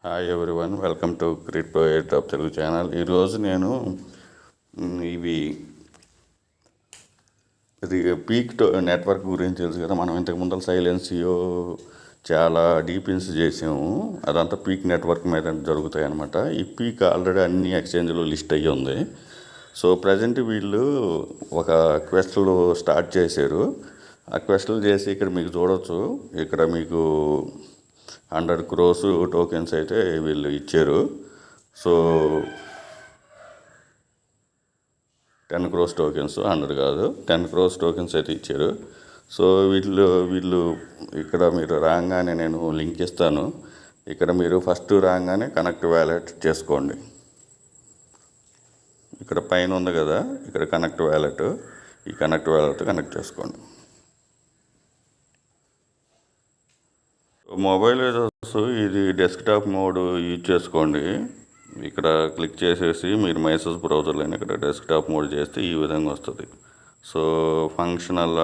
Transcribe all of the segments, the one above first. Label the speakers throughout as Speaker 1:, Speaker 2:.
Speaker 1: Hi everyone, welcome to create poet of Telugu channel. ఈరోజు నేను ఇవి ఇది పీక్ నెట్వర్క్ గురించి తెలుసు కదా. మనం ఇంతకు ముందర సైలెన్సియో చాలా డీపిన్స్ చేసాము. అదంతా పీక్ నెట్వర్క్ మీద జరుగుతాయి అన్నమాట. ఈ పీక్ ఆల్రెడీ అన్ని ఎక్స్చేంజ్లో లిస్ట్ అయ్యి ఉంది. సో ప్రజెంట్ వీళ్ళు ఒక క్వెస్ట్లు స్టార్ట్ చేశారు. ఆ క్వెస్ట్లు చేసి ఇక్కడ మీకు చూడవచ్చు. ఇక్కడ మీకు 100 crores టోకెన్స్ అయితే వీళ్ళు ఇచ్చారు. సో 10 crores టోకెన్స్, 100 కాదు, 10 crores టోకెన్స్ అయితే ఇచ్చారు. సో వీళ్ళు ఇక్కడ మీరు రాగానే నేను లింక్ ఇస్తాను. ఇక్కడ మీరు ఫస్ట్ రాగానే కనెక్ట్ వ్యాలెట్ చేసుకోండి. ఇక్కడ పైన ఉంది కదా, ఇక్కడ కనెక్ట్ వ్యాలెట్, ఈ కనెక్ట్ వ్యాలెట్ కనెక్ట్ చేసుకోండి. మొబైల్ ఇది డెస్క్టాప్ మోడ్ యూజ్ చేసుకోండి. ఇక్కడ క్లిక్ చేసేసి మీరు మైసెస్ బ్రౌజర్లో ఇక్కడ డెస్క్టాప్ మోడ్ చేస్తే ఈ విధంగా వస్తుంది. So functional,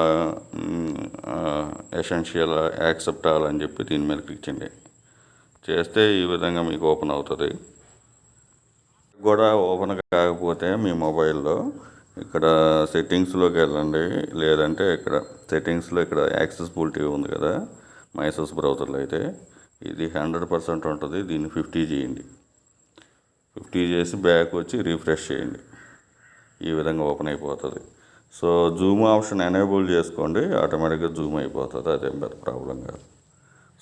Speaker 1: essential, accept all అని చెప్పి దీని మీద క్లిక్ చేయండి. చేస్తే ఈ విధంగా మీకు ఓపెన్ అవుతుంది. కూడా ఓపెన్ కాకపోతే మీ మొబైల్లో ఇక్కడ సెట్టింగ్స్లోకి వెళ్ళండి. లేదంటే ఇక్కడ సెట్టింగ్స్లో ఇక్కడ యాక్సెసిబిలిటీ ఉంది కదా, మైసెస్ బ్రౌజర్లో అయితే ఇది 100% ఉంటుంది. దీన్ని 50 చేయండి. 50 చేసి బ్యాక్ వచ్చి రిఫ్రెష్ చేయండి. ఈ విధంగా ఓపెన్ అయిపోతుంది. సో జూమ్ ఆప్షన్ ఎనేబుల్ చేసుకోండి, ఆటోమేటిక్గా జూమ్ అయిపోతుంది. అదేం పెద్ద ప్రాబ్లం కాదు.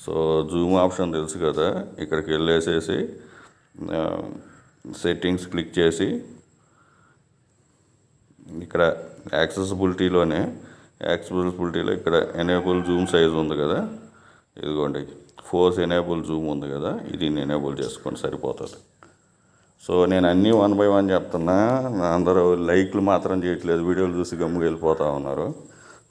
Speaker 1: సో జూమ్ ఆప్షన్ తెలుసు కదా, ఇక్కడికి వెళ్ళేసేసి సెట్టింగ్స్ క్లిక్ చేసి ఇక్కడ యాక్సెసిబిలిటీలో ఇక్కడ ఎనేబుల్ జూమ్ సైజ్ ఉంది కదా, ఇదిగోండి ఫోర్స్ ఎనేబుల్ జూమ్ ఉంది కదా, ఇది ఎనేబుల్ చేసుకొని సరిపోతుంది. సో నేను అన్నీ 1 by 1 చెప్తున్నా. అందరూ లైక్లు మాత్రం చేయట్లేదు, వీడియోలు చూసి గమ్ముగా వెళ్ళిపోతూ ఉన్నారు.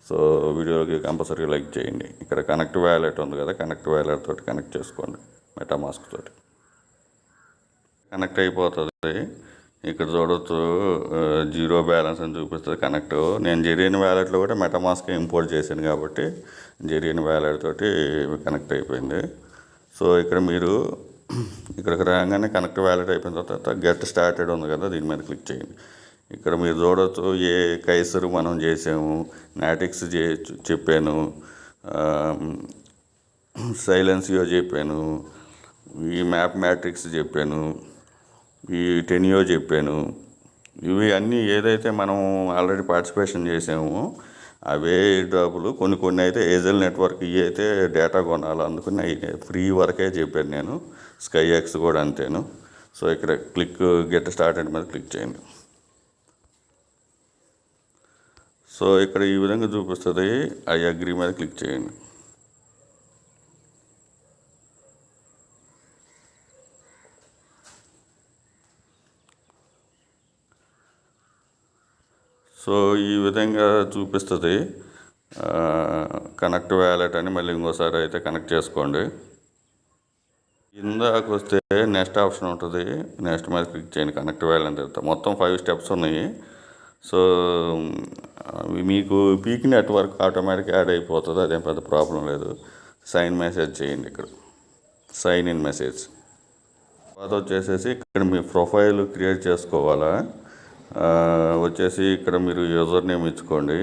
Speaker 1: సో వీడియోకి కంపల్సరీ లైక్ చేయండి. ఇక్కడ కనెక్ట్ వ్యాలెట్ ఉంది కదా, కనెక్ట్ వ్యాలెట్ తోటి కనెక్ట్ చేసుకోండి. మెటామాస్క్ తోటి కనెక్ట్ అయిపోతుంది. ఇక్కడ చూడవచ్చు 0 బ్యాలెన్స్ అని చూపిస్తుంది కనెక్ట్. నేను జెరియన్ వ్యాలెట్లో కూడా మెటామాస్క్ ఇంపోర్ట్ చేశాను కాబట్టి జెరియన్ వ్యాలెట్ తోటి కనెక్ట్ అయిపోయింది. సో ఇక్కడ మీరు ఇక్కడికి రాగానే కనెక్ట్ వ్యాలెట్ అయిపోయిన తర్వాత గెట్ స్టార్టెడ్ ఉంది కదా, దీని మీద క్లిక్ చేయండి. ఇక్కడ మీరు చూడవచ్చు ఏ కైసర్ మనం చేసాము, నాటిక్స్ చెప్పాను, సైలెన్సియో చెప్పాను, ఈ మ్యాప్ మ్యాట్రిక్స్ చెప్పాను, ఈ టెనియో చెప్పాను. ఇవి అన్నీ ఏదైతే మనం ఆల్రెడీ పార్టిసిపేషన్ చేసామో అవే డ్రాపులు. కొన్ని అయితే ఏజెల్ నెట్వర్క్ ఇవి అయితే డేటా కొనాలి, అందుకని ఫ్రీ వరకే చెప్పాను నేను. స్కై ఎక్స్ కూడా అంతేను. సో ఇక్కడ క్లిక్ గెట్ స్టార్టెడ్ మీద క్లిక్ చేయండి. సో ఇక్కడ ఈ విధంగా చూపిస్తుంది. ఐ అగ్రీ మీద క్లిక్ చేయండి. సో ఈ విధంగా చూపిస్తుంది. కనెక్ట్ వ్యాలెట్ అని మళ్ళీ ఇంకోసారి అయితే కనెక్ట్ చేసుకోండి. ఇందాక వస్తే నెక్స్ట్ ఆప్షన్ ఉంటుంది, నెక్స్ట్ మీద క్లిక్ చేయండి. కనెక్ట్ వ్యాలెట్ తర్వాత మొత్తం 5 స్టెప్స్ ఉన్నాయి. సో మీకు పీక్ నెట్వర్క్ ఆటోమేటిక్ యాడ్ అయిపోతుంది, అదేం పెద్ద ప్రాబ్లం లేదు. సైన్ మెసేజ్ చేయండి. ఇక్కడ సైన్ ఇన్ మెసేజ్ తర్వాత వచ్చేసేసి ఇక్కడ మీ ప్రొఫైల్ క్రియేట్ చేసుకోవాలా. వచ్చేసి ఇక్కడ మీరు యూజర్ నేమ్ ఇచ్చుకోండి.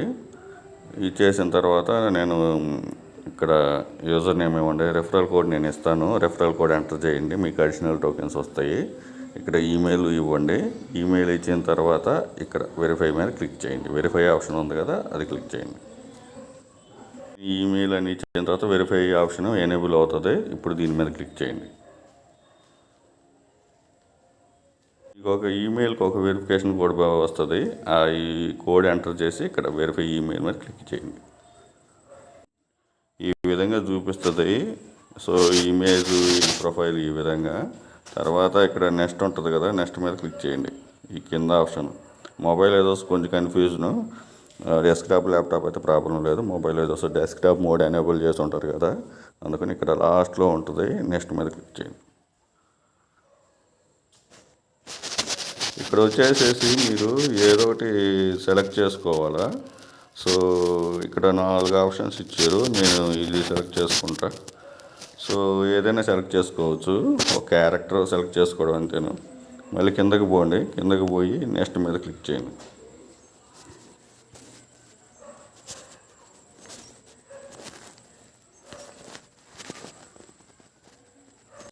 Speaker 1: ఇచ్చేసిన తర్వాత నేను ఇక్కడ యూజర్ నేమ్ ఇవ్వండి. రెఫరల్ కోడ్ నేను ఇస్తాను, రెఫరల్ కోడ్ ఎంటర్ చేయండి, మీకు అడిషనల్ టోకెన్స్ వస్తాయి. ఇక్కడ ఈమెయిల్ ఇవ్వండి. ఈమెయిల్ ఇచ్చిన తర్వాత ఇక్కడ వెరిఫై మీద క్లిక్ చేయండి. వెరిఫై ఆప్షన్ ఉంది కదా, అది క్లిక్ చేయండి. ఈమెయిల్ అని ఇచ్చిన తర్వాత వెరిఫై ఆప్షన్ ఎనేబుల్ అవుతుంది. ఇప్పుడు దీని మీద క్లిక్ చేయండి. ఒక ఈమెయిల్కి ఒక వెరిఫికేషన్ కోడ్ వస్తుంది. ఆ ఈ కోడ్ ఎంటర్ చేసి ఇక్కడ వెరిఫై ఈమెయిల్ మీద క్లిక్ చేయండి. ఈ విధంగా చూపిస్తుంది. సో ఇమేజ్, ప్రొఫైల్ ఈ విధంగా. తర్వాత ఇక్కడ నెక్స్ట్ ఉంటుంది కదా, నెక్స్ట్ మీద క్లిక్ చేయండి. ఈ కింద ఆప్షన్ మొబైల్ ఏదో కొంచెం కన్ఫ్యూజను. డెస్క్టాప్, ల్యాప్టాప్ అయితే ప్రాబ్లం లేదు. మొబైల్ ఏదో డెస్క్టాప్ మోడ్ ఎనేబుల్ చేసి ఉంటారు కదా, అందుకని ఇక్కడ లాస్ట్లో ఉంటుంది. నెక్స్ట్ మీద క్లిక్ చేయండి. ఇక్కడ వచ్చేసేసి మీరు ఏదో ఒకటి సెలెక్ట్ చేసుకోవాలా. సో ఇక్కడ 4 ఆప్షన్స్ ఇచ్చారు, నేను ఇది సెలెక్ట్ చేసుకుంటా. సో సో ఏదైనా సెలెక్ట్ చేసుకోవచ్చు, ఒక క్యారెక్టర్ సెలెక్ట్ చేసుకోవడం అంతేను. మళ్ళీ కిందకి పోండి, కిందకి పోయి నెక్స్ట్ మీద క్లిక్ చేయండి.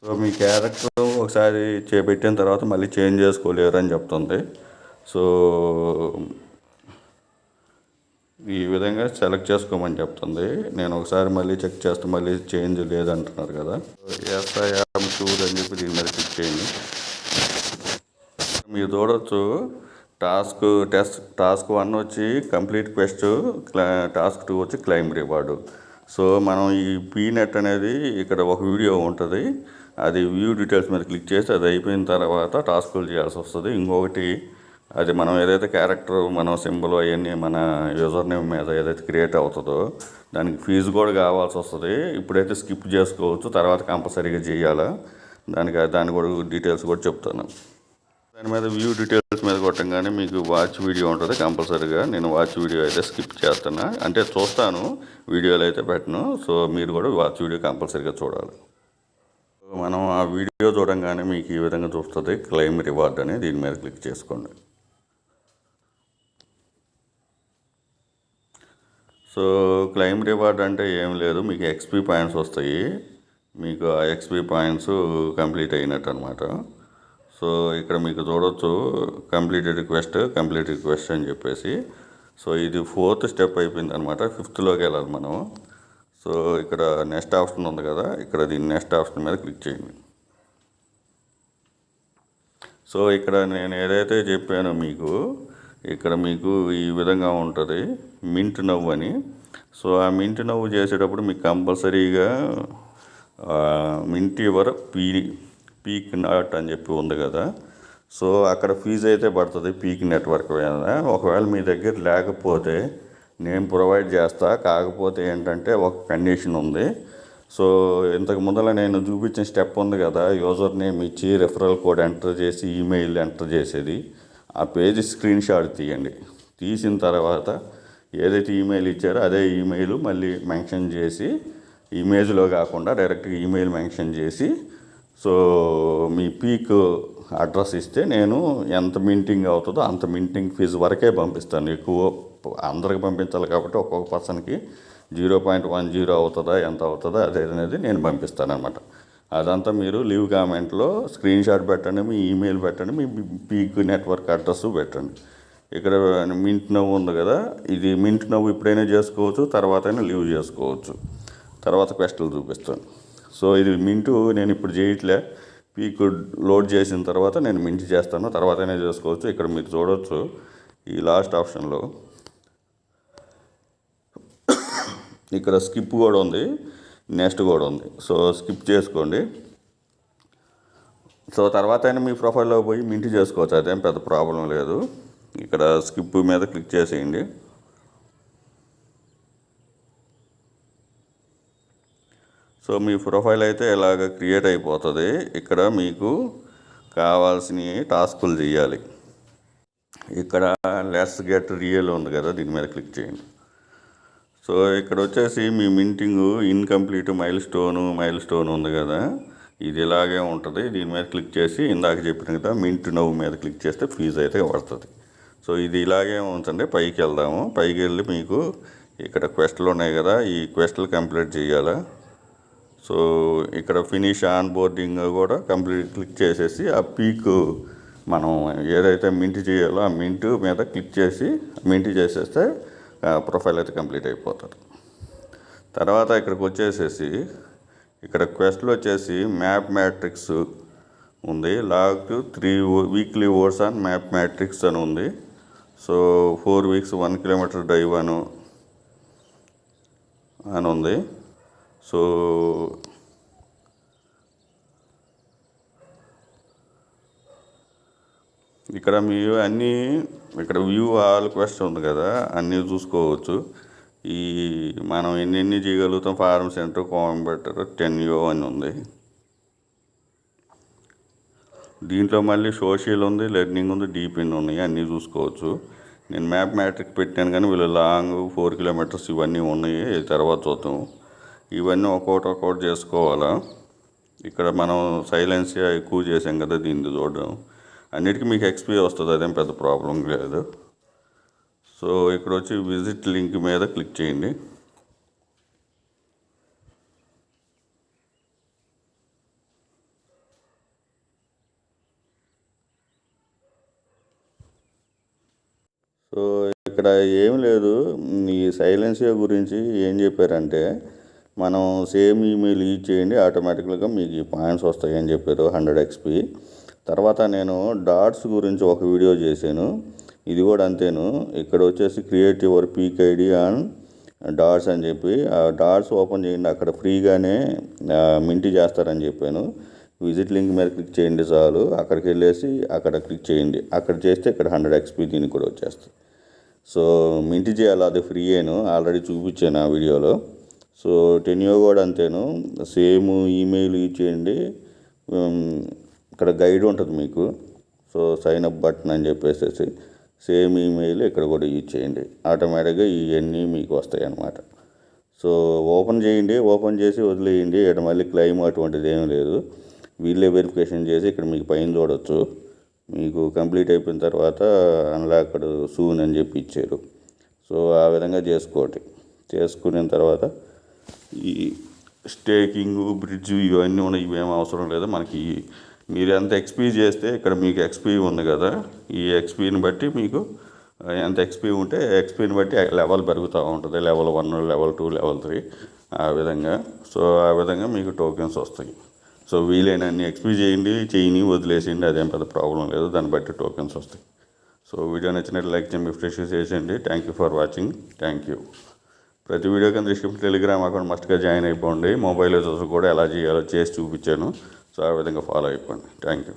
Speaker 1: సో మీ క్యారెక్టర్ ఒకసారి చేపెట్టిన తర్వాత మళ్ళీ చేంజ్ చేసుకోలేరు అని చెప్తుంది. సో ఈ విధంగా సెలెక్ట్ చేసుకోమని చెప్తుంది. నేను ఒకసారి మళ్ళీ చెక్ చేస్తే మళ్ళీ చేంజ్ లేదంటున్నారు కదా. ఎస్ఐఆర్ టూర్ అని చెప్పి దీని మీద క్లిక్ చేయండి. మీరు చూడవచ్చు టాస్క్ 1 వచ్చి కంప్లీట్ క్వెస్ట్, టాస్క్ 2 వచ్చి క్లైమ్ రివార్డు. సో మనం ఈ పీనెట్ అనేది ఇక్కడ ఒక వీడియో ఉంటుంది, అది వ్యూ డీటెయిల్స్ మీద క్లిక్ చేసి అది అయిపోయిన తర్వాత టాస్కులు చేయాల్సి వస్తుంది. ఇంకొకటి అది మనం ఏదైతే క్యారెక్టర్ మనం సింబల్ అవన్నీ మన యూజర్ నేమ్ మీద ఏదైతే క్రియేట్ అవుతుందో దానికి ఫీజు కూడా కావాల్సి వస్తుంది. ఇప్పుడైతే స్కిప్ చేసుకోవచ్చు, తర్వాత కంపల్సరీగా చేయాలా, దాని కూడా డీటెయిల్స్ కూడా చెప్తాను. దాని మీద వ్యూ డీటెయిల్స్ మీద కొట్టంగానే మీకు వాచ్ వీడియో ఉంటుంది కంపల్సరీగా. నేను వాచ్ వీడియో అయితే స్కిప్ చేస్తున్నా, అంటే చూస్తాను, వీడియోలు అయితే పెట్టను. సో మీరు కూడా వాచ్ వీడియో కంపల్సరీగా చూడాలి. మనం ఆ వీడియో చూడంగానే మీకు ఈ విధంగా చూస్తుంది క్లెయిమ్ రివార్డ్ అని, దీని మీద క్లిక్ చేసుకోండి. సో క్లెయిమ్ రివార్డ్ అంటే ఏం లేదు, మీకు ఎక్స్పీ పాయింట్స్ వస్తాయి. మీకు ఆ ఎక్స్పీ పాయింట్స్ కంప్లీట్ అయినట్టు అనమాట. సో ఇక్కడ మీకు చూడవచ్చు కంప్లీటెడ్ రిక్వెస్ట్ అని చెప్పేసి. సో ఇది 4th స్టెప్ అయిపోయింది అనమాట. 5thలోకి వెళ్ళాలి మనం. సో ఇక్కడ నెక్స్ట్ ఆప్షన్ ఉంది కదా, ఇక్కడ దీని నెక్స్ట్ ఆప్షన్ మీద క్లిక్ చేయండి. సో ఇక్కడ నేను ఏదైతే చెప్పానో మీకు, ఇక్కడ మీకు ఈ విధంగా ఉంటుంది మింట్ నవ్వు అని. సో ఆ మింట్ నవ్వు చేసేటప్పుడు మీకు కంపల్సరీగా మింట్ యువర్ పీక్ నాట్ అని చెప్పి ఉంది కదా. సో అక్కడ ఫీజు అయితే పడుతుంది పీక్ నెట్వర్క్ మీద. ఒకవేళ మీ దగ్గర లేకపోతే నేను ప్రొవైడ్ చేస్తా, కాకపోతే ఏంటంటే ఒక కండిషన్ ఉంది. సో ఇంతకు ముందర నేను చూపించిన స్టెప్ ఉంది కదా, యూజర్ నేమ్ ఇచ్చి రెఫరల్ కోడ్ ఎంటర్ చేసి ఈమెయిల్ ఎంటర్ చేసేది, ఆ పేజ్ స్క్రీన్ షాట్ తీయండి. తీసిన తర్వాత ఏదైతే ఈమెయిల్ ఇచ్చారో అదే ఈమెయిల్ మళ్ళీ మెన్షన్ చేసి, ఇమేజ్లో కాకుండా డైరెక్ట్గా ఈమెయిల్ మెన్షన్ చేసి, సో మీ పీక్ అడ్రస్ ఇస్తే నేను ఎంత మింటింగ్ అవుతుందో అంత మింటింగ్ ఫీజు వరకే పంపిస్తాను. ఎక్కువ అందరికి పంపించాలి కాబట్టి ఒక్కొక్క పర్సన్కి 0.10 అవుతుందా ఎంత అవుతుందో అదే అనేది నేను పంపిస్తాను అనమాట. అదంతా మీరు లీవ్ కామెంట్లో స్క్రీన్ షాట్ పెట్టండి, మీ ఈమెయిల్ పెట్టండి, మీ పీక్ నెట్వర్క్ అడ్రస్ పెట్టండి. ఇక్కడ మింట్ నవ్వు ఉంది కదా, ఇది మింట్ నవ్వు ఇప్పుడైనా చేసుకోవచ్చు, తర్వాత అయినా లీవ్ చేసుకోవచ్చు. తర్వాత క్వెస్టులు చూపిస్తాను. సో ఇది మింటు నేను ఇప్పుడు చేయట్లే, పీక్ లోడ్ చేసిన తర్వాత నేను మింట్ చేస్తాను, తర్వాతనే చేసుకోవచ్చు. ఇక్కడ మీరు చూడవచ్చు ఈ లాస్ట్ ఆప్షన్లో ఇక్కడ స్కిప్ కూడా ఉంది, నెక్స్ట్ కూడా ఉంది. సో స్కిప్ చేసుకోండి. సో తర్వాత అయినా మీ ప్రొఫైల్లో పోయి మింట్ చేసుకోవచ్చు, అదేం పెద్ద ప్రాబ్లం లేదు. ఇక్కడ స్కిప్ మీద క్లిక్ చేసేయండి. సో మీ ప్రొఫైల్ అయితే ఇలాగ క్రియేట్ అయిపోతుంది. ఇక్కడ మీకు కావాల్సిన టాస్కులు చేయాలి. ఇక్కడ లెట్స్ గెట్ రియల్ ఉంది కదా, దీని మీద క్లిక్ చేయండి. సో ఇక్కడ వచ్చేసి మీ మింటింగ్ ఇన్కంప్లీట్ మైల్ స్టోన్ ఉంది కదా, ఇది ఇలాగే ఉంటుంది. దీని మీద క్లిక్ చేసి ఇందాక చెప్పిన కదా మింట్ నవ్వు మీద క్లిక్ చేస్తే ఫీజు అయితే పడుతుంది. సో ఇది ఇలాగే ఉంచండి. పైకి వెళ్దాము. పైకి వెళ్ళి మీకు ఇక్కడ క్వెస్ట్లు ఉన్నాయి కదా, ఈ క్వెస్ట్లు కంప్లీట్ చేయాలా. సో ఇక్కడ ఫినిష్ ఆన్ బోర్డింగ్ కూడా క్లిక్ చేసేసి ఆ పీక్ మనం ఏదైతే మింట్ చేయాలో ఆ మింట్ మీద క్లిక్ చేసి మింట్ చేసేస్తే ప్రొఫైల్ అయితే కంప్లీట్ అయిపోతుంది. తర్వాత ఇక్కడికి వచ్చేసేసి ఇక్కడ క్వెస్ట్లు వచ్చేసి మ్యాప్ మ్యాట్రిక్స్ ఉంది, లాగ్ 3 వీక్లీ ఓట్స్ ఆన్ మ్యాప్ మ్యాట్రిక్స్ అని ఉంది. సో 4 weeks 1 kilometer డ్రైవ్ అని ఉంది. సో ఇక్కడ మీరు అన్నీ ఇక్కడ వ్యూ ఆల్ క్వెస్ట్ ఉంది కదా, అన్నీ చూసుకోవచ్చు. ఈ మనం ఎన్ని చేయగలుగుతాం, ఫార్మ్ సెంటర్, కాంబెటర్, 10 అని ఉంది. దీంట్లో మళ్ళీ సోషల్ ఉంది, లెర్నింగ్ ఉంది, డీప్ ఇన్ ఉన్నాయి, అన్నీ చూసుకోవచ్చు. నేను మ్యాప్ మ్యాట్రిక్ పెట్టాను కానీ వీళ్ళు లాంగ్ 4 kilometers ఇవన్నీ ఉన్నాయి, తర్వాత చూద్దాం. ఇవన్నీ ఒక్కొక్కటి చేసుకోవాలా. ఇక్కడ మనం సైలెన్స్ ఎక్కువ చేసాం కదా, దీన్ని చూడడం అన్నిటికీ మీకు ఎక్స్పీ వస్తుంది, అదేం పెద్ద ప్రాబ్లం లేదు. సో ఇక్కడ వచ్చి విజిట్ లింక్ మీద క్లిక్ చేయండి. సో ఇక్కడ ఏం లేదు, ఈ సైలెన్సియో గురించి ఏం చెప్పారంటే, మనం సేమ్ ఈమెయిల్ యూజ్ చేయండి, ఆటోమేటిక్గా మీకు ఈ పాయింట్స్ వస్తాయని చెప్పారు 100 XP. తర్వాత నేను డాట్స్ గురించి ఒక వీడియో చేశాను, ఇది కూడా అంతేను. ఇక్కడ వచ్చేసి create your peak ID on dots అని చెప్పి ఆ డాట్స్ ఓపెన్ చేయండి, అక్కడ ఫ్రీగానే మింటి చేస్తారని చెప్పాను. విజిట్ లింక్ మీద క్లిక్ చేయండి చాలు, అక్కడికి వెళ్ళేసి అక్కడ క్లిక్ చేయండి, అక్కడ చేస్తే ఇక్కడ 100 XP దీనికి కూడా వచ్చేస్తుంది. సో మింటి చేయాలి, అది ఫ్రీ అయ్యాను, ఆల్రెడీ చూపించాను ఆ వీడియోలో. సో టెన్యో కూడా అంతేను, సేమ్ ఈమెయిల్ యూజ్ చేయండి, ఇక్కడ గైడ్ ఉంటుంది మీకు. సో సైన్ అప్ బటన్ అని చెప్పేసి సేమ్ ఈమెయిల్ ఇక్కడ కూడా యూజ్ చేయండి, ఆటోమేటిక్గా ఇవన్నీ మీకు వస్తాయి అన్నమాట. సో ఓపెన్ చేయండి, ఓపెన్ చేసి వదిలేయండి, ఇక్కడ మళ్ళీ క్లెయిమ్ అటువంటిది ఏం లేదు. వీళ్ళే వెరిఫికేషన్ చేసి ఇక్కడ మీకు పైన చూడవచ్చు, మీకు కంప్లీట్ అయిపోయిన తర్వాత అన్లాక్డ్ సూన్ అని చెప్పి ఇచ్చారు. సో ఆ విధంగా చేసుకున్న తర్వాత ఈ స్టేకింగ్ బ్రిడ్జ్ ఇవన్నీ ఉన్నాయి, ఇవేం అవసరం లేదు మనకి. మీరు ఎంత ఎక్స్పీ చేస్తే ఇక్కడ మీకు ఎక్స్పీ ఉంది కదా, ఈ ఎక్స్పీని బట్టి మీకు ఎంత ఎక్స్పీ ఉంటే ఎక్స్పీని బట్టి లెవెల్ పెరుగుతూ ఉంటుంది, లెవెల్ 1, లెవెల్ 2, లెవెల్ 3 ఆ విధంగా. సో ఆ విధంగా మీకు టోకెన్స్ వస్తాయి. సో వీలైనన్ని ఎక్స్పీ చేయని వదిలేసేయండి, అదేం పెద్ద ప్రాబ్లం లేదు, దాన్ని బట్టి టోకెన్స్ వస్తాయి. సో వీడియో నచ్చినట్టు లైక్ చేయండి, ఫ్రెష్ చేసేయండి. Thank you for watching, thank you. ప్రతి వీడియో కింద డిస్క్రిప్షన్ టెలిగ్రామ్ అకౌంట్ మస్ట్గా జాయిన్ అయిపోండి. మొబైల్ యూజర్స్ కూడా ఎలా చేయాలో చేసి చూపించాను, సో ఆ విధంగా ఫాలో అయిపోండి. Thank you.